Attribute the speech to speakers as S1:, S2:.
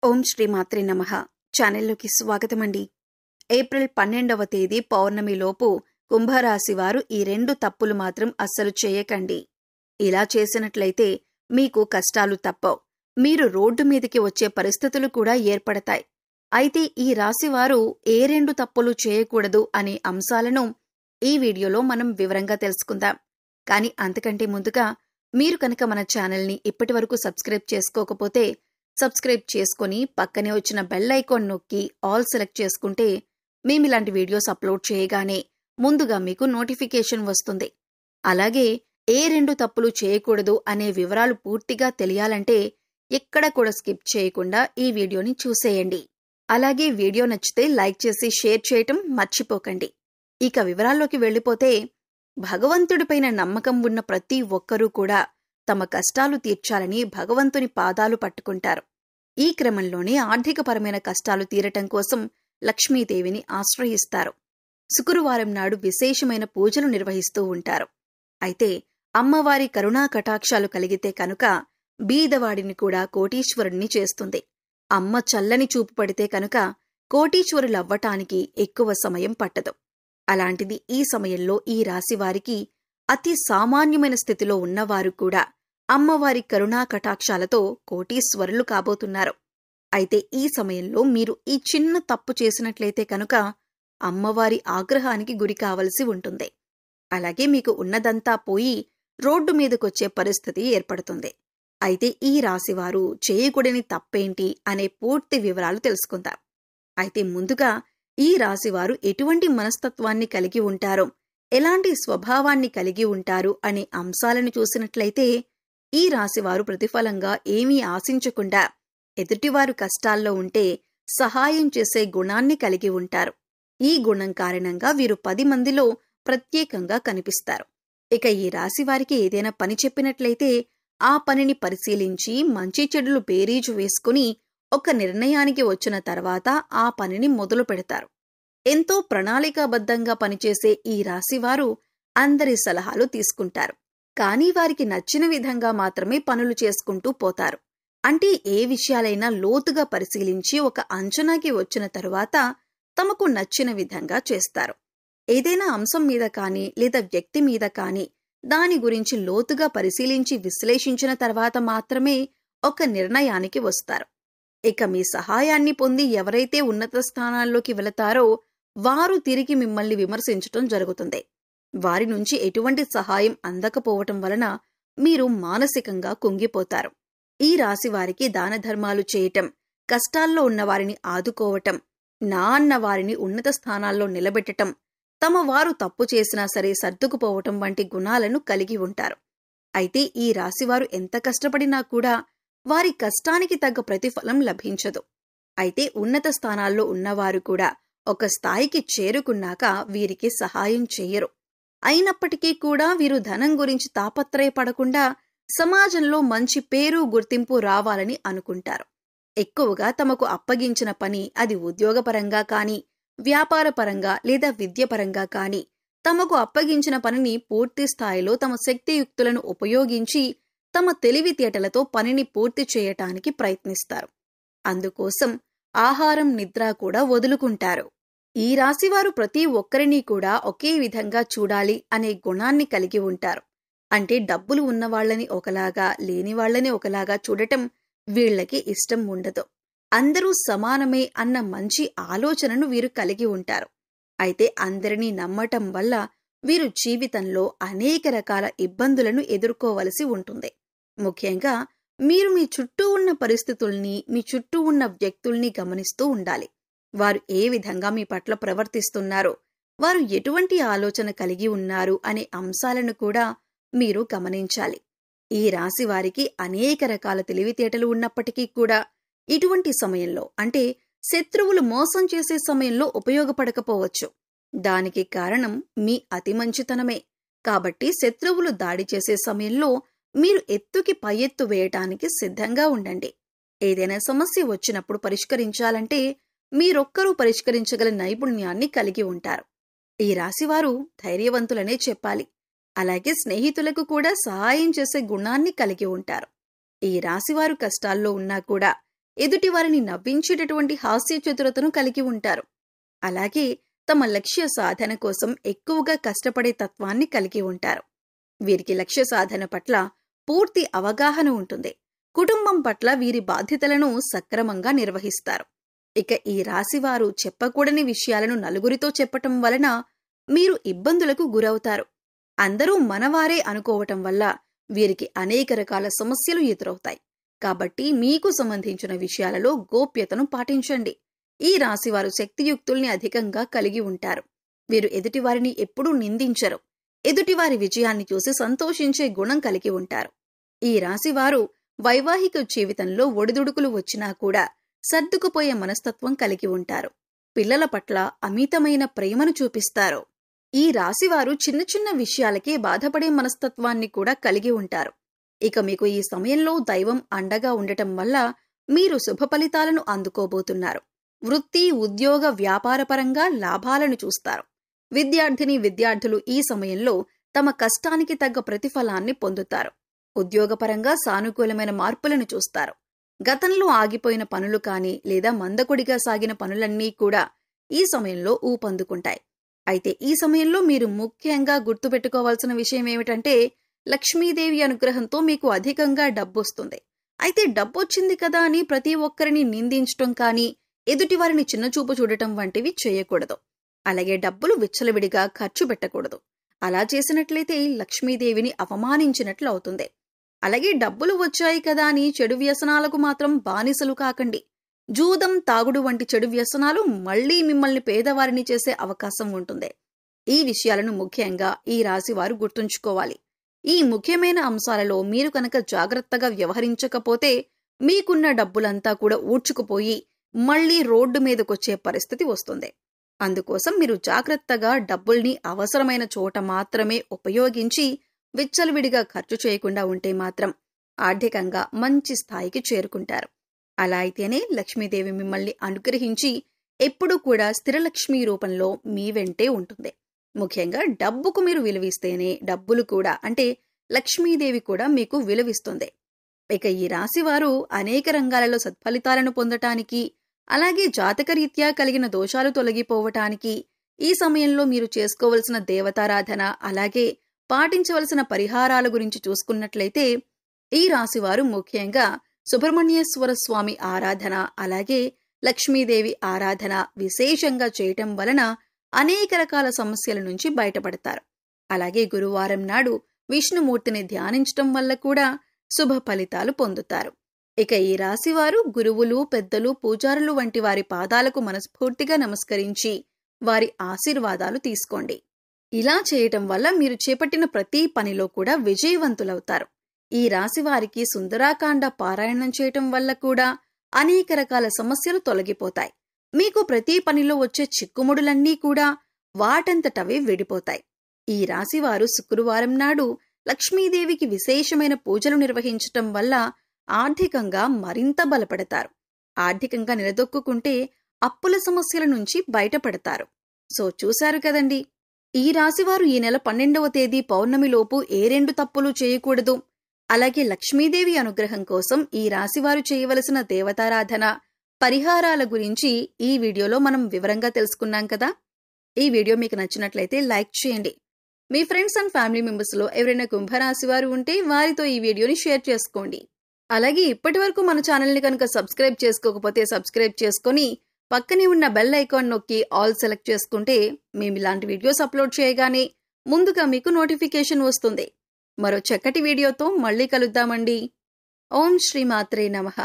S1: ఓం శ్రీ మాత్రే నమః. ఛానల్లోకి స్వాగతమండి. ఏప్రిల్ 12వ తేదీ పౌర్ణమిలోపు కుంభరాశి వారు ఈ 2 తప్పులు మాత్రం అస్సలు చేయకండి. ఇలా చేసినట్లయితే మీకు కష్టాలు తప్పవు. మీరు రోడ్డు మీదకి వచ్చే పరిస్థితులు కూడా ఏర్పడతాయి. అయితే ఈ రాశివారు ఏ 2 తప్పులు చేయకూడదు అనే అంశాలను ఈ వీడియోలో మనం వివరంగా తెలుసుకుందాం. కానీ అంతకంటే ముందుగా మీరు కనుక మన ఛానల్ని ఇప్పటివరకు సబ్స్క్రైబ్ చేసుకోకపోతే సబ్స్క్రైబ్ చేసుకొని పక్కనే వచ్చిన బెల్ ఐకాన్ నొక్కి ఆల్ సెలెక్ట్ చేసుకుంటే మేమిలాంటి వీడియోస్ అప్లోడ్ చేయగానే ముందుగా మీకు నోటిఫికేషన్ వస్తుంది. అలాగే ఏ 2 తప్పులు చేయకూడదు అనే వివరాలు పూర్తిగా తెలియాలంటే ఎక్కడ కూడా స్కిప్ చేయకుండా ఈ వీడియోని చూసేయండి. అలాగే వీడియో నచ్చితే లైక్ చేసి షేర్ చేయటం మర్చిపోకండి. ఇక వివరాల్లోకి వెళ్ళిపోతే భగవంతుడిపైన నమ్మకం ఉన్న ప్రతి ఒక్కరూ కూడా తమ కష్టాలు తీర్చాలని భగవంతుని పాదాలు పట్టుకుంటారు. ఈ క్రమంలోనే ఆర్థికపరమైన కష్టాలు తీరటం కోసం లక్ష్మీదేవిని ఆశ్రయిస్తారు. శుక్రవారం నాడు విశేషమైన పూజలు నిర్వహిస్తూ ఉంటారు. అయితే అమ్మవారి కరుణా కటాక్షాలు కలిగితే కనుక బీదవాడిని కూడా కోటీశ్వరుణ్ణి చేస్తుంది. అమ్మ చల్లని చూపు పడితే కనుక కోటీశ్వరులవ్వటానికి ఎక్కువ సమయం పట్టదు. అలాంటిది ఈ సమయంలో ఈ రాశివారికి అతి సామాన్యమైన స్థితిలో ఉన్నవారు కూడా అమ్మవారి కరుణా కటాక్షాలతో కోటీశ్వరులు కాబోతున్నారు. అయితే ఈ సమయంలో మీరు ఈ చిన్న తప్పు చేసినట్లయితే కనుక అమ్మవారి ఆగ్రహానికి గురి కావలసి ఉంటుంది. అలాగే మీకు ఉన్నదంతా పోయి రోడ్డు మీదకొచ్చే పరిస్థితి ఏర్పడుతుంది. అయితే ఈ రాశివారు చేయకూడని తప్పేంటి అనే పూర్తి వివరాలు తెలుసుకుందాం. అయితే ముందుగా ఈ రాశివారు ఎటువంటి మనస్తత్వాన్ని కలిగి ఉంటారో, ఎలాంటి స్వభావాన్ని కలిగి ఉంటారు అనే అంశాలను చూసినట్లయితే ఈ రాశివారు ప్రతిఫలంగా ఏమీ ఆశించకుండా ఎదుటివారు కష్టాల్లో ఉంటే సహాయం చేసే గుణాన్ని కలిగి ఉంటారు. ఈ గుణం కారణంగా వీరు 10 మందిలో ప్రత్యేకంగా కనిపిస్తారు. ఇక ఈ రాశివారికి ఏదైనా పని చెప్పినట్లయితే ఆ పనిని పరిశీలించి మంచి చెడులు బేరీజు వేసుకుని ఒక నిర్ణయానికి వచ్చిన తర్వాత ఆ పనిని మొదలు పెడతారు. ఎంతో ప్రణాళికాబద్ధంగా పనిచేసే ఈ రాశివారు అందరి సలహాలు తీసుకుంటారు. కానీ వారికి నచ్చిన విధంగా మాత్రమే పనులు చేసుకుంటూ పోతారు. అంటే ఏ విషయాలైనా లోతుగా పరిశీలించి ఒక అంచనాకి వచ్చిన తరువాత తమకు నచ్చిన విధంగా చేస్తారు. ఏదైనా అంశం మీద కానీ లేదా వ్యక్తి మీద కానీ దాని గురించి లోతుగా పరిశీలించి విశ్లేషించిన తర్వాత మాత్రమే ఒక నిర్ణయానికి వస్తారు. ఇక మీ సహాయాన్ని పొంది ఎవరైతే ఉన్నత స్థానాల్లోకి వెళతారో వారు తిరిగి మిమ్మల్ని విమర్శించటం జరుగుతుంది. వారి నుంచి ఎటువంటి సహాయం అందకపోవటం వలన మీరు మానసికంగా కుంగిపోతారు. ఈ రాశి వారికి దాన ధర్మాలు చేయటం, కష్టాల్లో ఉన్నవారిని ఆదుకోవటం, నా అన్న వారిని ఉన్నత స్థానాల్లో నిలబెట్టటం, తమ వారు తప్పు చేసినా సరే సర్దుకుపోవటం వంటి గుణాలను కలిగి ఉంటారు. అయితే ఈ రాశివారు ఎంత కష్టపడినా కూడా వారి కష్టానికి తగ్గ ప్రతిఫలం లభించదు. అయితే ఉన్నత స్థానాల్లో ఉన్నవారు కూడా ఒక స్థాయికి చేరుకున్నాక వీరికి సహాయం చెయ్యరు. అయినప్పటికీ కూడా వీరు ధనం గురించి తాపత్రయపడకుండా సమాజంలో మంచి పేరు గుర్తింపు రావాలని అనుకుంటారు. ఎక్కువగా తమకు అప్పగించిన పని అది ఉద్యోగపరంగా కానీ, వ్యాపారపరంగా లేదా విద్యపరంగా కానీ తమకు అప్పగించిన పనిని పూర్తి స్థాయిలో తమ శక్తియుక్తులను ఉపయోగించి తమ తెలివితేటలతో పనిని పూర్తి చేయటానికి ప్రయత్నిస్తారు. అందుకోసం ఆహారం, నిద్ర కూడా వదులుకుంటారు. ఈ రాశివారు ప్రతి ఒక్కరినీ కూడా ఒకే విధంగా చూడాలి అనే గుణాన్ని కలిగి ఉంటారు. అంటే డబ్బులు ఉన్నవాళ్లని ఒకలాగా, లేని వాళ్లని ఒకలాగా చూడటం వీళ్లకి ఇష్టం ఉండదు. అందరూ సమానమే అన్న మంచి ఆలోచనను వీరు కలిగి ఉంటారు. అయితే అందరినీ నమ్మటం వల్ల వీరు జీవితంలో అనేక రకాల ఇబ్బందులను ఎదుర్కోవలసి ఉంటుంది. ముఖ్యంగా మీరు మీ చుట్టూ ఉన్న పరిస్థితుల్ని, మీ చుట్టూ ఉన్న వ్యక్తుల్ని గమనిస్తూ ఉండాలి. వారు ఏ విధంగా మీ పట్ల ప్రవర్తిస్తున్నారో, వారు ఎటువంటి ఆలోచన కలిగి ఉన్నారు అనే అంశాలను కూడా మీరు గమనించాలి. ఈ రాశి వారికి అనేక రకాల తెలివితేటలు ఉన్నప్పటికీ కూడా ఇటువంటి సమయంలో, అంటే శత్రువులు మోసం చేసే సమయంలో ఉపయోగపడకపోవచ్చు. దానికి కారణం మీ అతి మంచితనమే. కాబట్టి శత్రువులు దాడి చేసే సమయంలో మీరు ఎత్తుకి పై ఎత్తు వేయటానికి సిద్ధంగా ఉండండి. ఏదైనా సమస్య వచ్చినప్పుడు పరిష్కరించాలంటే మీరొక్కరూ పరిష్కరించగల నైపుణ్యాన్ని కలిగి ఉంటారు. ఈ రాశివారు ధైర్యవంతులనే చెప్పాలి. అలాగే స్నేహితులకు కూడా సహాయం చేసే గుణాన్ని కలిగి ఉంటారు. ఈ రాశివారు కష్టాల్లో ఉన్నా కూడా ఎదుటివారిని నవ్వించేటటువంటి హాస్య చతురతను కలిగి ఉంటారు. అలాగే తమ లక్ష్య సాధన కోసం ఎక్కువగా కష్టపడే తత్వాన్ని కలిగి ఉంటారు. వీరికి లక్ష్య సాధన పట్ల పూర్తి అవగాహన ఉంటుంది. కుటుంబం పట్ల వీరి బాధ్యతలను సక్రమంగా నిర్వహిస్తారు. ఇక ఈ రాశివారు చెప్పకూడని విషయాలను నలుగురితో చెప్పటం వలన మీరు ఇబ్బందులకు గురవుతారు. అందరూ మనవారే అనుకోవటం వల్ల వీరికి అనేక రకాల సమస్యలు ఎదురవుతాయి. కాబట్టి మీకు సంబంధించిన విషయాలలో గోప్యతను పాటించండి. ఈ రాశివారు శక్తియుక్తుల్ని అధికంగా కలిగి ఉంటారు. వీరు ఎదుటివారిని ఎప్పుడూ నిందించరు. ఎదుటివారి విజయాన్ని చూసి సంతోషించే గుణం కలిగి ఉంటారు. ఈ రాశివారు వైవాహిక జీవితంలో ఒడిదుడుకులు వచ్చినా కూడా సర్దుకుపోయే మనస్తత్వం కలిగి ఉంటారు. పిల్లల పట్ల అమితమైన ప్రేమను చూపిస్తారు. ఈ రాశివారు చిన్న చిన్న విషయాలకే బాధపడే మనస్తత్వాన్ని కూడా కలిగి ఉంటారు. ఇక మీకు ఈ సమయంలో దైవం అండగా ఉండటం వల్ల మీరు శుభ ఫలితాలను అందుకోబోతున్నారు. వృత్తి, ఉద్యోగ, వ్యాపారపరంగా లాభాలను చూస్తారు. విద్యార్థులు ఈ సమయంలో తమ కష్టానికి తగ్గ ప్రతిఫలాన్ని పొందుతారు. ఉద్యోగపరంగా సానుకూలమైన మార్పులను చూస్తారు. గతంలో ఆగిపోయిన పనులు కానీ లేదా మందకొడిగా సాగిన పనులన్నీ కూడా ఈ సమయంలో ఊపందుకుంటాయి. అయితే ఈ సమయంలో మీరు ముఖ్యంగా గుర్తుపెట్టుకోవాల్సిన విషయం ఏమిటంటే, లక్ష్మీదేవి అనుగ్రహంతో మీకు అధికంగా డబ్బొస్తుంది. అయితే డబ్బొచ్చింది కదా అని ప్రతి ఒక్కరిని నిందించటం కానీ, ఎదుటివారిని చిన్నచూపు చూడటం వంటివి చేయకూడదు. అలాగే డబ్బులు విచ్చలవిడిగా ఖర్చు పెట్టకూడదు. అలా చేసినట్లయితే లక్ష్మీదేవిని అవమానించినట్లు అవుతుంది. అలాగే డబ్బులు వచ్చాయి కదా అని చెడు వ్యసనాలకు మాత్రం బానిసలు కాకండి. జూదం, తాగుడు వంటి చెడు వ్యసనాలు మళ్లీ మిమ్మల్ని పేదవారిని చేసే అవకాశం ఉంటుంది. ఈ విషయాలను ముఖ్యంగా ఈ రాశివారు గుర్తుంచుకోవాలి. ఈ ముఖ్యమైన అంశాలలో మీరు కనుక జాగ్రత్తగా వ్యవహరించకపోతే మీకున్న డబ్బులంతా కూడా ఊడ్చుకుపోయి మళ్లీ రోడ్డు మీదకొచ్చే పరిస్థితి వస్తుంది. అందుకోసం మీరు జాగ్రత్తగా డబ్బుల్ని అవసరమైన చోట మాత్రమే ఉపయోగించి విచ్చలవిడిగా ఖర్చు చేయకుండా ఉంటే మాత్రం ఆర్థికంగా మంచి స్థాయికి చేరుకుంటారు. అలా అయితేనే లక్ష్మీదేవి మిమ్మల్ని అనుగ్రహించి ఎప్పుడూ కూడా స్థిరలక్ష్మీ రూపంలో మీ వెంటే ఉంటుంది. ముఖ్యంగా డబ్బుకు మీరు విలువిస్తేనే డబ్బులు కూడా అంటే లక్ష్మీదేవి కూడా మీకు విలువిస్తుంది. ఇక ఈ రాశివారు అనేక రంగాలలో సత్ఫలితాలను పొందటానికి, అలాగే జాతకరీత్యా కలిగిన దోషాలు తొలగిపోవటానికి ఈ సమయంలో మీరు చేసుకోవలసిన దేవతారాధన, అలాగే పాటించవలసిన పరిహారాల గురించి చూసుకున్నట్లయితే ఈ రాశివారు ముఖ్యంగా సుబ్రహ్మణ్యేశ్వర స్వామి ఆరాధన, అలాగే లక్ష్మీదేవి ఆరాధన విశేషంగా చేయటం వలన అనేక రకాల సమస్యల నుంచి బయటపడతారు. అలాగే గురువారం నాడు విష్ణుమూర్తిని ధ్యానించటం వల్ల కూడా శుభ ఫలితాలు పొందుతారు. ఇక ఈ రాశివారు గురువులు, పెద్దలు, పూజారులు వంటి వారి పాదాలకు మనస్ఫూర్తిగా నమస్కరించి వారి ఆశీర్వాదాలు తీసుకోండి. ఇలా చేయటం వల్ల మీరు చేపట్టిన ప్రతి పనిలో కూడా విజయవంతులవుతారు. ఈ రాశివారికి సుందరాకాండ పారాయణం చేయటం వల్ల కూడా అనేక రకాల సమస్యలు తొలగిపోతాయి. మీకు ప్రతి పనిలో వచ్చే చిక్కుముడులన్నీ కూడా వాటంతటవే విడిపోతాయి. ఈ రాశివారు శుక్రవారం నాడు లక్ష్మీదేవికి విశేషమైన పూజలు నిర్వహించటం వల్ల ఆర్థికంగా మరింత బలపడతారు. ఆర్థికంగా నిలదొక్కుంటే అప్పుల సమస్యల నుంచి బయటపడతారు. సో చూశారు కదండి, ఈ రాశివారు ఈ నెల 12వ తేదీ పౌర్ణమిలోపు ఏ 2 తప్పులు చేయకూడదు. అలాగే లక్ష్మీదేవి అనుగ్రహం కోసం ఈ రాశివారు చేయవలసిన దేవతారాధన, పరిహారాల గురించి ఈ వీడియోలో మనం వివరంగా తెలుసుకున్నాం కదా. ఈ వీడియో మీకు నచ్చినట్లయితే లైక్ చేయండి. మీ ఫ్రెండ్స్ అండ్ ఫ్యామిలీ మెంబర్స్లో ఎవరైనా కుంభరాశివారు ఉంటే వారితో ఈ వీడియోని షేర్ చేసుకోండి. అలాగే ఇప్పటి వరకు మన ఛానల్ని కనుక సబ్స్క్రైబ్ చేసుకోకపోతే సబ్స్క్రైబ్ చేసుకొని పక్కనే ఉన్న బెల్ ఐకాన్ నొక్కి ఆల్ సెలెక్ట్ చేసుకుంటే మేము ఇలాంటి వీడియోస్ అప్లోడ్ చేయగానే ముందుగా మీకు నోటిఫికేషన్ వస్తుంది. మరో చక్కటి వీడియోతో మళ్ళీ కలుద్దామండి. ఓం శ్రీ మాత్రే నమః.